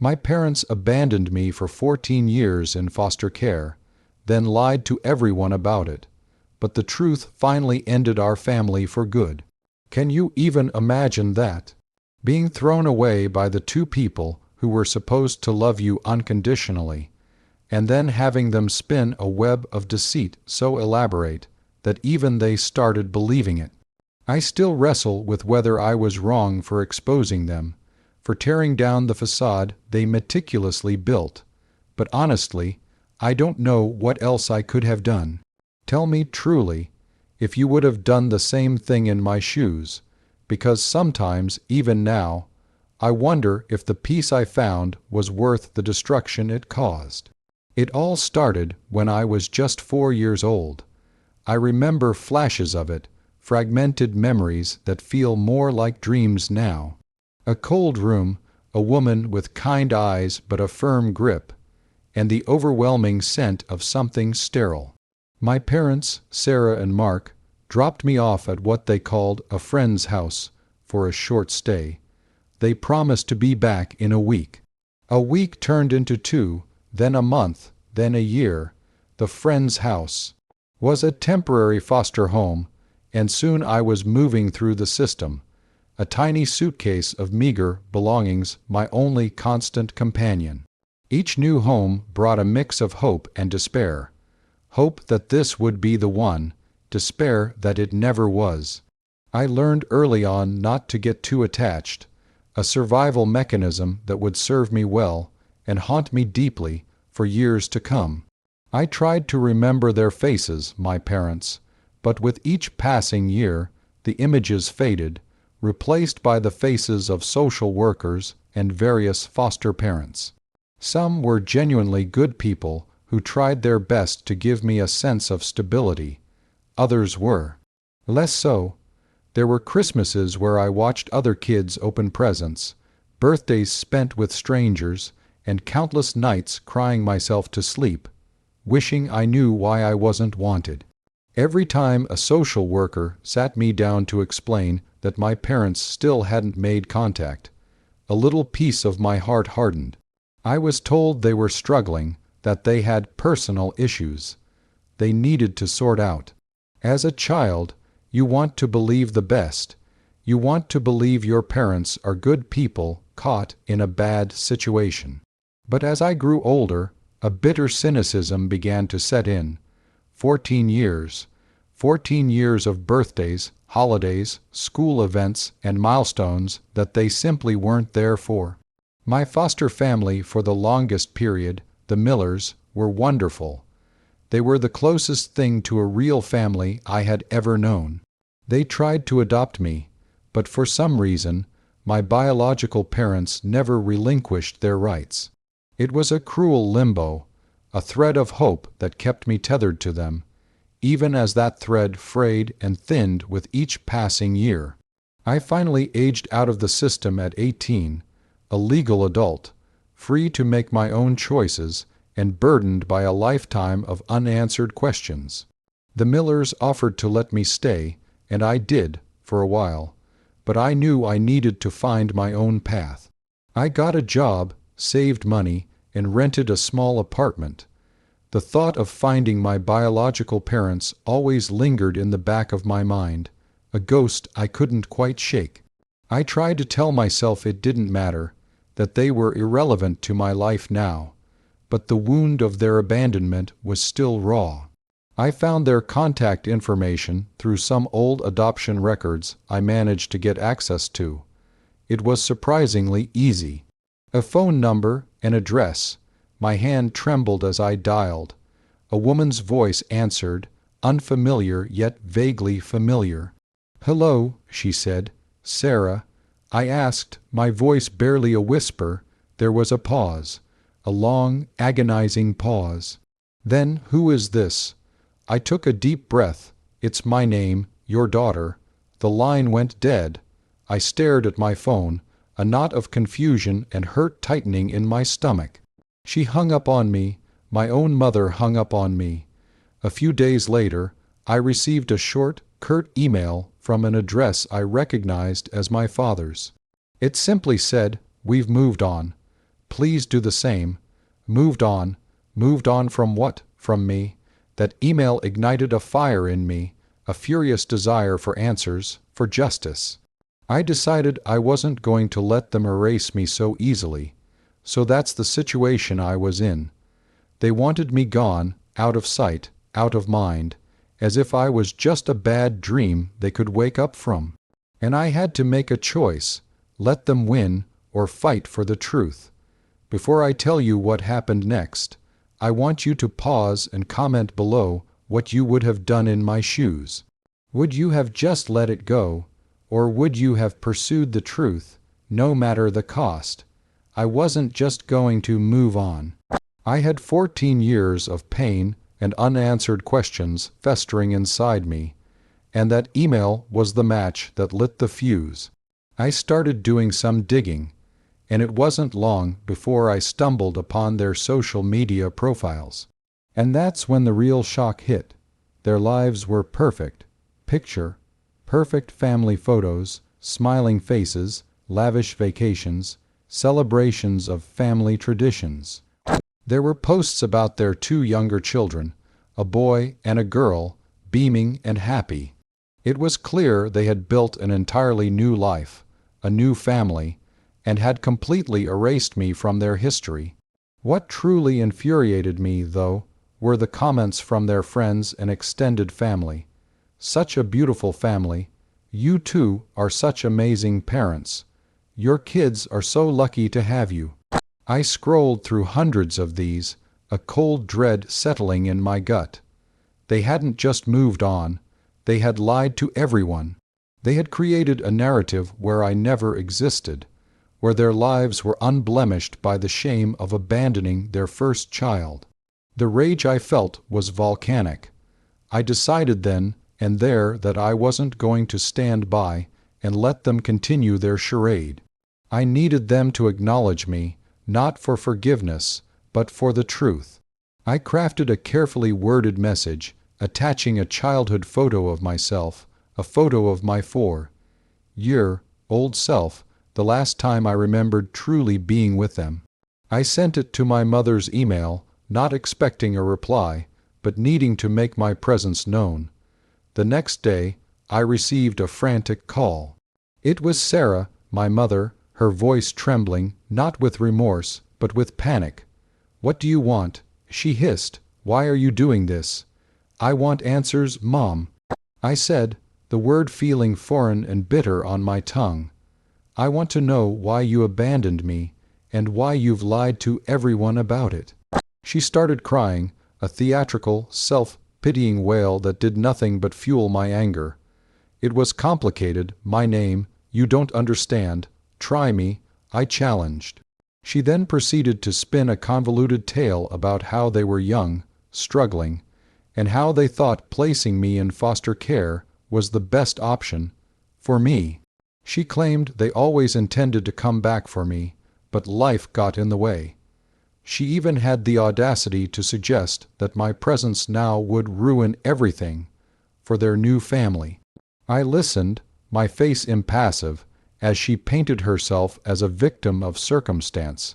My parents abandoned me for 14 years in foster care, then lied to everyone about it. But the truth finally ended our family for good. Can you even imagine that? Being thrown away by the two people who were supposed to love you unconditionally, and then having them spin a web of deceit so elaborate that even they started believing it. I still wrestle with whether I was wrong for exposing them, for tearing down the facade they meticulously built. But honestly, I don't know what else I could have done. Tell me truly, if you would have done the same thing in my shoes, because sometimes, even now, I wonder if the peace I found was worth the destruction it caused. It all started when I was just 4 years old. I remember flashes of it, fragmented memories that feel more like dreams now. A cold room, a woman with kind eyes but a firm grip, and the overwhelming scent of something sterile. My parents, Sarah and Mark, dropped me off at what they called a friend's house for a short stay. They promised to be back in a week. A week turned into 2, then a month, then a year. The friend's house was a temporary foster home, and soon I was moving through the system, a tiny suitcase of meager belongings, my only constant companion. Each new home brought a mix of hope and despair. Hope that this would be the one, despair that it never was. I learned early on not to get too attached, a survival mechanism that would serve me well and haunt me deeply for years to come. I tried to remember their faces, my parents, but with each passing year, the images faded, replaced by the faces of social workers and various foster parents. Some were genuinely good people who tried their best to give me a sense of stability. Others were less so. There were Christmases where I watched other kids open presents, birthdays spent with strangers, and countless nights crying myself to sleep, wishing I knew why I wasn't wanted. Every time a social worker sat me down to explain that my parents still hadn't made contact, a little piece of my heart hardened. I was told they were struggling, that they had personal issues they needed to sort out. As a child, you want to believe the best. You want to believe your parents are good people caught in a bad situation. But as I grew older, a bitter cynicism began to set in. 14 years. 14 years of birthdays, holidays, school events, and milestones that they simply weren't there for. My foster family for the longest period, the Millers, were wonderful. They were the closest thing to a real family I had ever known. They tried to adopt me, but for some reason, my biological parents never relinquished their rights. It was a cruel limbo, a thread of hope that kept me tethered to them, even as that thread frayed and thinned with each passing year. I finally aged out of the system at 18, a legal adult, free to make my own choices and burdened by a lifetime of unanswered questions. The Millers offered to let me stay, and I did, for a while, but I knew I needed to find my own path. I got a job, saved money, and rented a small apartment. The thought of finding my biological parents always lingered in the back of my mind, a ghost I couldn't quite shake. I tried to tell myself it didn't matter, that they were irrelevant to my life now, but the wound of their abandonment was still raw. I found their contact information through some old adoption records I managed to get access to. It was surprisingly easy. A phone number, an address. My hand trembled as I dialed. A woman's voice answered, unfamiliar yet vaguely familiar. "Hello," she said. "Sarah." I asked, my voice barely a whisper. There was a pause, a long, agonizing pause. Then, "Who is this?" I took a deep breath. "It's my name, your daughter." The line went dead. I stared at my phone, a knot of confusion and hurt tightening in my stomach. She hung up on me. My own mother hung up on me. A few days later, I received a short, curt email from an address I recognized as my father's. It simply said, "We've moved on." Please do the same. Moved on. Moved on from what? From me. That email ignited a fire in me, a furious desire for answers, for justice. I decided I wasn't going to let them erase me so easily. So that's the situation I was in. They wanted me gone, out of sight, out of mind, as if I was just a bad dream they could wake up from. And I had to make a choice, let them win or fight for the truth. Before I tell you what happened next, I want you to pause and comment below what you would have done in my shoes. Would you have just let it go, or would you have pursued the truth, no matter the cost? I wasn't just going to move on. I had 14 years of pain and unanswered questions festering inside me, and that email was the match that lit the fuse. I started doing some digging, and it wasn't long before I stumbled upon their social media profiles. And that's when the real shock hit. Their lives were perfect. Picture, perfect family photos, smiling faces, lavish vacations, celebrations of family traditions. There were posts about their 2 younger children, a boy and a girl, beaming and happy. It was clear they had built an entirely new life, a new family, and had completely erased me from their history. What truly infuriated me, though, were the comments from their friends and extended family. Such a beautiful family. You two are such amazing parents. Your kids are so lucky to have you. I scrolled through hundreds of these, a cold dread settling in my gut. They hadn't just moved on. They had lied to everyone. They had created a narrative where I never existed, where their lives were unblemished by the shame of abandoning their first child. The rage I felt was volcanic. I decided then and there that I wasn't going to stand by and let them continue their charade. I needed them to acknowledge me, not for forgiveness, but for the truth. I crafted a carefully worded message, attaching a childhood photo of myself, a photo of my 4-year-old self, the last time I remembered truly being with them. I sent it to my mother's email, not expecting a reply, but needing to make my presence known. The next day, I received a frantic call. It was Sarah, my mother, her voice trembling, not with remorse, but with panic. "What do you want?" she hissed. "Why are you doing this?" "I want answers, Mom," I said, the word feeling foreign and bitter on my tongue. "I want to know why you abandoned me, and why you've lied to everyone about it." She started crying, a theatrical, self-pitying wail that did nothing but fuel my anger. It was complicated, my name, you don't understand, try me, I challenged. She then proceeded to spin a convoluted tale about how they were young, struggling, and how they thought placing me in foster care was the best option for me. She claimed they always intended to come back for me, but life got in the way. She even had the audacity to suggest that my presence now would ruin everything for their new family. I listened, my face impassive, as she painted herself as a victim of circumstance,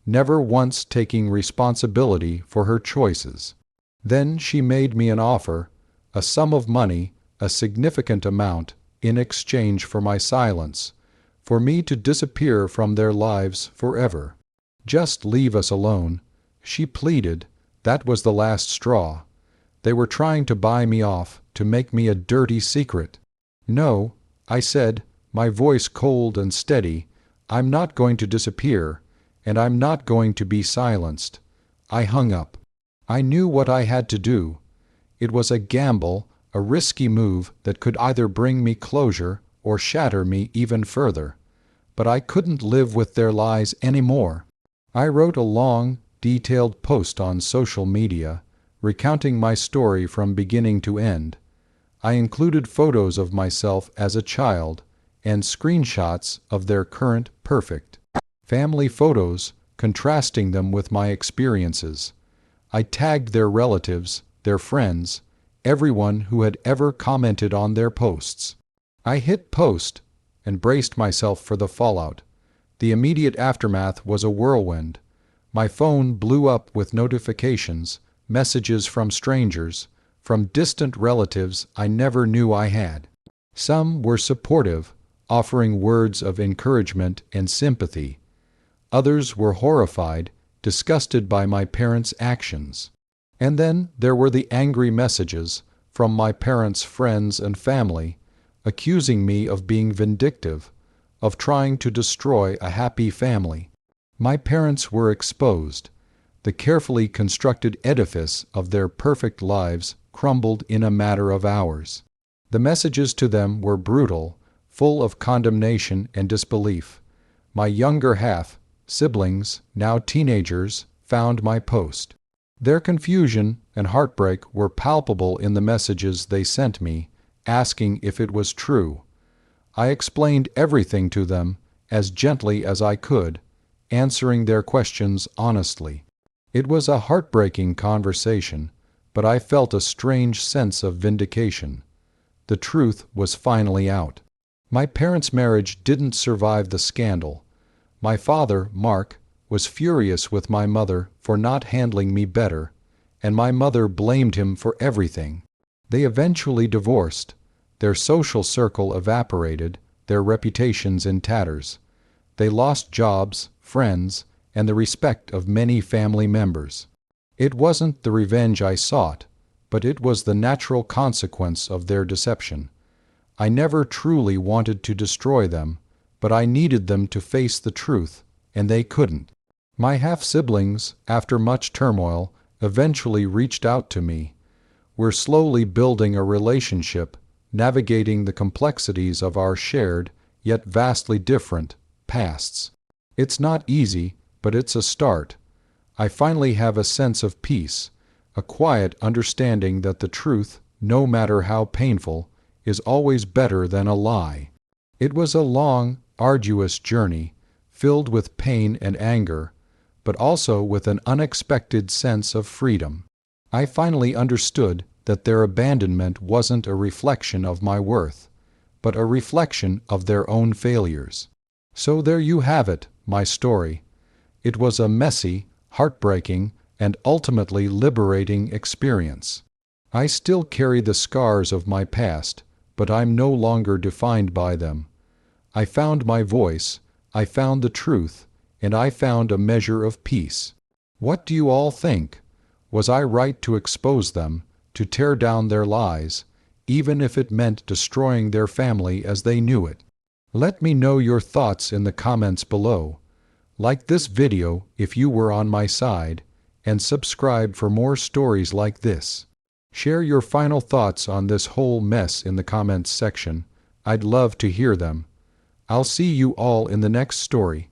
never once taking responsibility for her choices. Then she made me an offer, a sum of money, a significant amount, in exchange for my silence, for me to disappear from their lives forever. "Just leave us alone," she pleaded. That was the last straw. They were trying to buy me off, to make me a dirty secret. "No," I said, my voice cold and steady, "I'm not going to disappear, and I'm not going to be silenced." I hung up. I knew what I had to do. It was a gamble, a risky move that could either bring me closure or shatter me even further. But I couldn't live with their lies anymore. I wrote a long, detailed post on social media, recounting my story from beginning to end. I included photos of myself as a child and screenshots of their current perfect family photos, contrasting them with my experiences. I tagged their relatives, their friends, everyone who had ever commented on their posts. I hit post and braced myself for the fallout. The immediate aftermath was a whirlwind. My phone blew up with notifications, messages from strangers, from distant relatives I never knew I had. Some were supportive, offering words of encouragement and sympathy. Others were horrified, disgusted by my parents' actions. And then there were the angry messages from my parents' friends and family, accusing me of being vindictive, of trying to destroy a happy family. My parents were exposed. The carefully constructed edifice of their perfect lives crumbled in a matter of hours. The messages to them were brutal, full of condemnation and disbelief. My younger half, siblings, now teenagers, found my post. Their confusion and heartbreak were palpable in the messages they sent me, asking if it was true. I explained everything to them as gently as I could, answering their questions honestly. It was a heartbreaking conversation, but I felt a strange sense of vindication. The truth was finally out. My parents' marriage didn't survive the scandal. My father, Mark, was furious with my mother for not handling me better, and my mother blamed him for everything. They eventually divorced. Their social circle evaporated, their reputations in tatters. They lost jobs, friends, and the respect of many family members. It wasn't the revenge I sought, but it was the natural consequence of their deception. I never truly wanted to destroy them, but I needed them to face the truth, and they couldn't. My half-siblings, after much turmoil, eventually reached out to me. We're slowly building a relationship, navigating the complexities of our shared, yet vastly different, pasts. It's not easy, but it's a start. I finally have a sense of peace, a quiet understanding that the truth, no matter how painful, is always better than a lie. It was a long, arduous journey, filled with pain and anger, but also with an unexpected sense of freedom. I finally understood that their abandonment wasn't a reflection of my worth, but a reflection of their own failures. So there you have it, my story. It was a messy, heartbreaking, and ultimately liberating experience. I still carry the scars of my past, but I'm no longer defined by them. I found my voice, I found the truth, and I found a measure of peace. What do you all think? Was I right to expose them, to tear down their lies, even if it meant destroying their family as they knew it? Let me know your thoughts in the comments below. Like this video if you were on my side, and subscribe for more stories like this. Share your final thoughts on this whole mess in the comments section. I'd love to hear them. I'll see you all in the next story.